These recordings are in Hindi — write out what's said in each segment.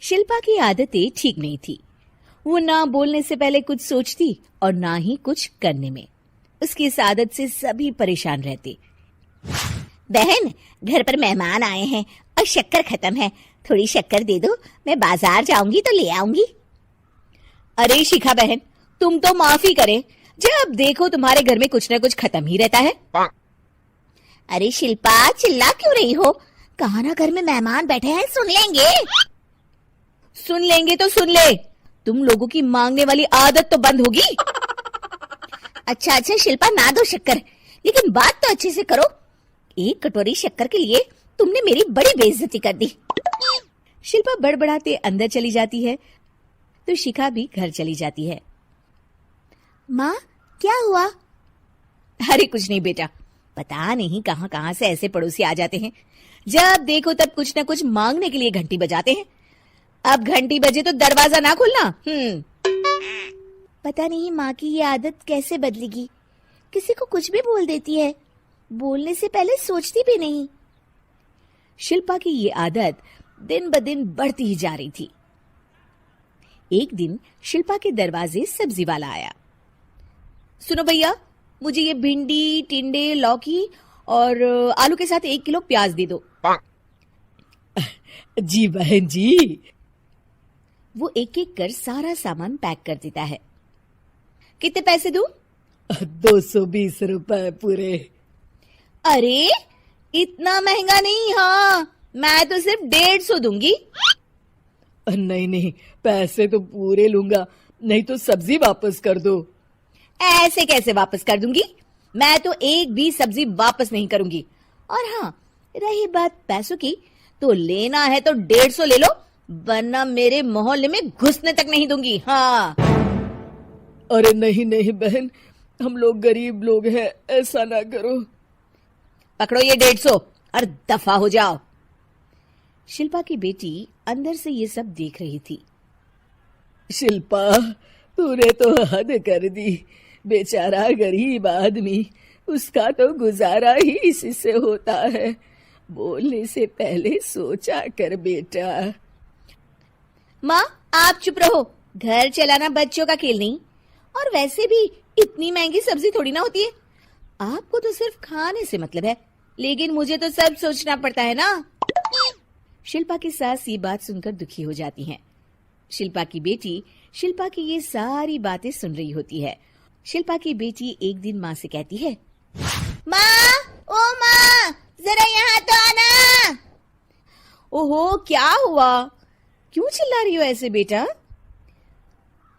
शिल्पा की आदतें ठीक नहीं थी। वो ना बोलने से पहले कुछ सोचती और ना ही कुछ करने में। उसकी इस आदत से सभी परेशान रहते। बहन, घर पर मेहमान आए हैं और शक्कर खत्म है, थोड़ी शक्कर दे दो, मैं बाजार जाऊंगी तो ले आऊंगी। अरे शिखा बहन, तुम तो माफी करें, जब देखो तुम्हारे घर में कुछ न कुछ खत्म ही रहता है। अरे शिल्पा, चिल्ला क्यों रही हो? कहा ना घर में मेहमान बैठे हैं, सुन लेंगे। सुन लेंगे तो सुन ले, तुम लोगों की मांगने वाली आदत तो बंद होगी। अच्छा शिल्पा, ना दो शक्कर, लेकिन बात तो अच्छे से करो। एक कटोरी शक्कर के लिए तुमने मेरी बड़ी बेइज्जती कर दी। शिल्पा बड़बड़ाते अंदर चली जाती है तो शिखा भी घर चली जाती है। माँ, क्या हुआ? अरे कुछ नहीं बेटा, पता नहीं कहां कहां से ऐसे पड़ोसी आ जाते हैं, जब देखो तब कुछ न कुछ मांगने के लिए घंटी बजाते हैं। अब घंटी बजे तो दरवाजा ना खोलना। पता नहीं माँ की ये आदत कैसे बदलेगी, किसी को कुछ भी बोल देती है, बोलने से पहले सोचती भी नहीं। शिल्पा की ये आदत दिन ब दिन बढ़ती ही जा रही थी। एक दिन शिल्पा के दरवाजे सब्जी वाला आया। सुनो भैया, मुझे ये भिंडी, टिंडे, लौकी और आलू के साथ 1 किलो प्याज दे दो। जी बहन जी। वो एक एक कर सारा सामान पैक कर देता है। कितने पैसे दूं? 220 रुपए पूरे। अरे इतना महंगा नहीं। हाँ, मैं तो सिर्फ 150 दूंगी। नहीं, पैसे तो पूरे लूंगा, नहीं तो सब्जी वापस कर दो। ऐसे कैसे वापस कर दूंगी? मैं तो एक भी सब्जी वापस नहीं करूंगी। और हाँ, रही बात पैसों की, तो लेना है तो 150 ले लो, वरना मेरे मोहल्ले में घुसने तक नहीं दूंगी। हाँ। अरे नहीं बहन, हम लोग गरीब लोग हैं, ऐसा ना करो। पकड़ो ये 150 और दफा हो जाओ। शिल्पा की बेटी अंदर से ये सब देख रही थी। शिल्पा, तूने तो हद कर दी। बेचारा गरीब आदमी, उसका तो गुजारा ही इसी से होता है। बोलने से पहले सोचा कर बेटा। माँ, आप चुप रहो, घर चलाना बच्चों का खेल नहीं। और वैसे भी इतनी महंगी सब्जी थोड़ी ना होती है। आपको तो सिर्फ खाने से मतलब है, लेकिन मुझे तो सब सोचना पड़ता है ना। शिल्पा की सास ये बात सुनकर दुखी हो जाती हैं। शिल्पा की बेटी शिल्पा की ये सारी बातें सुन रही होती है। शिल्पा की बेटी एक दिन माँ से कहती है, माँ, ओ माँ, जरा यहाँ तो आना। ओहो, क्या हुआ? क्यों चिल्ला रही हो ऐसे बेटा?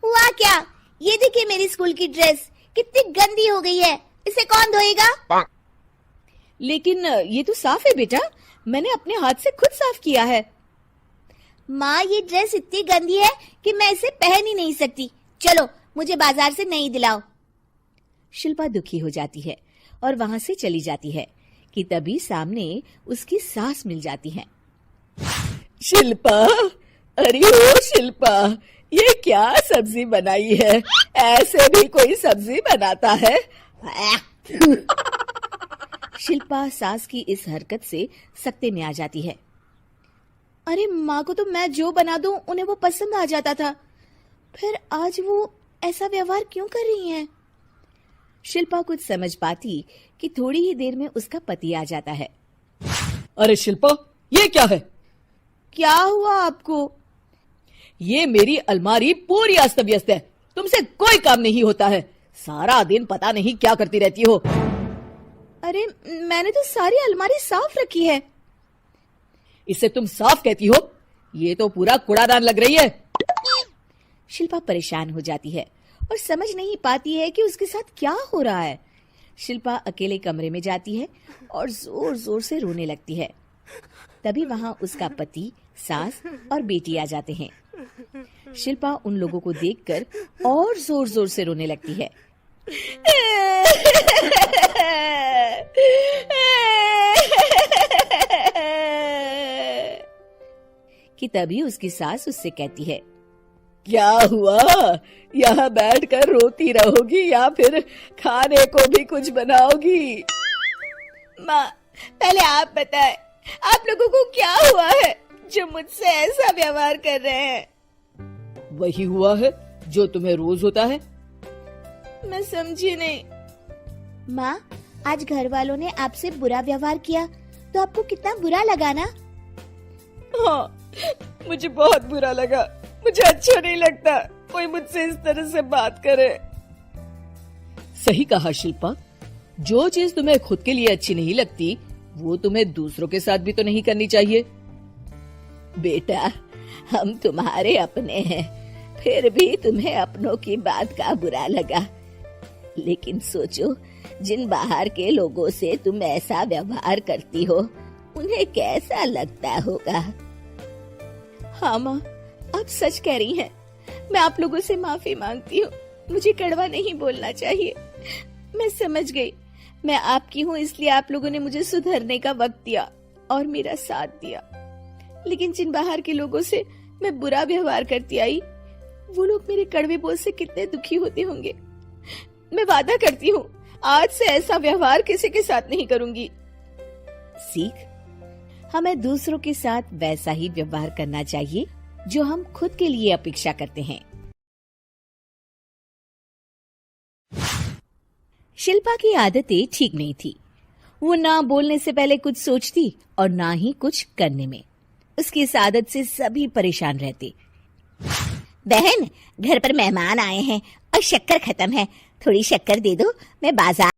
हुआ क्या? ये देखिए मेरी स्कूल की ड्रेस कितनी गंदी हो गई है, इसे कौन धोएगा? लेकिन ये तो साफ है बेटा, मैंने अपने हाथ से खुद साफ किया है। माँ, ये ड्रेस इतनी गंदी है कि मैं इसे पहन ही नहीं सकती। चलो, मुझे बाजार से नई दिलाओ। शिल्पा दुखी हो जाती है और वहां से चली जाती है कि तभी सामने उसकी सास मिल जाती है। शिल्पा, अरे ओ शिल्पा, ये क्या सब्जी बनाई है? ऐसे भी कोई सब्जी बनाता है? शिल्पा सास की इस हरकत से सख्ते में आ जाती है। अरे माँ को तो मैं जो बना दूं उन्हें वो पसंद आ जाता था, फिर आज वो ऐसा व्यवहार क्यों कर रही हैं? शिल्पा कुछ समझ पाती कि थोड़ी ही देर में उसका पति आ जाता है। अरे शिल्पा, ये क्या है? क्या हुआ आपको? ये मेरी अलमारी पूरी अस्त व्यस्त है, तुमसे कोई काम नहीं होता है। सारा दिन पता नहीं क्या करती रहती हो। अरे मैंने तो सारी अलमारी साफ रखी है। इसे तुम साफ कहती हो? ये तो पूरा कूड़ादान लग रही है। शिल्पा परेशान हो जाती है और समझ नहीं पाती है कि उसके साथ क्या हो रहा है। शिल्पा अकेले कमरे में जाती है और जोर जोर से रोने लगती है। तभी वहां उसका पति, सास और बेटी आ जाते हैं। शिल्पा उन लोगों को देखकर और जोर जोर से रोने लगती है। कि तभी उसकी सास उससे कहती है, क्या हुआ? यहाँ बैठकर रोती रहोगी या फिर खाने को भी कुछ बनाओगी? माँ, पहले आप बताएं, आप लोगों को क्या हुआ है? जो मुझसे ऐसा व्यवहार कर रहे हैं। वही हुआ है जो तुम्हें रोज होता है। मैं समझी नहीं। माँ, आज घर वालों ने आपसे बुरा व्यवहार किया तो आपको कितना बुरा लगा ना? हाँ, मुझे बहुत बुरा लगा। मुझे अच्छा नहीं लगता कोई मुझसे इस तरह से बात करे। सही कहा शिल्पा, जो चीज तुम्हें खुद के लिए अच्छी नहीं लगती वो तुम्हें दूसरों के साथ भी तो नहीं करनी चाहिए। बेटा, हम तुम्हारे अपने हैं, फिर भी तुम्हें अपनों की बात का बुरा लगा। लेकिन सोचो, जिन बाहर के लोगों से तुम ऐसा व्यवहार करती हो उन्हें कैसा लगता होगा। हाँ माँ, आप सच कह रही हैं। मैं आप लोगों से माफी मांगती हूँ। मुझे कड़वा नहीं बोलना चाहिए। मैं समझ गई। मैं आपकी हूँ इसलिए आप लोगों ने मुझे सुधरने का वक्त दिया और मेरा साथ दिया। लेकिन जिन बाहर के लोगों से मैं बुरा व्यवहार करती आई, वो लोग मेरे कड़वे बोल से कितने दुखी होते होंगे। मैं वादा करती हूँ आज से ऐसा व्यवहार किसी के साथ नहीं करूंगी। सीख, हमें दूसरों के साथ वैसा ही व्यवहार करना चाहिए जो हम खुद के लिए अपेक्षा करते हैं। शिल्पा की आदतें ठीक नहीं थी। वो ना बोलने से पहले कुछ सोचती और ना ही कुछ करने में। उसकी इस आदत से सभी परेशान रहते। बहन, घर पर मेहमान आए हैं और शक्कर खत्म है, थोड़ी शक्कर दे दो, मैं बाजार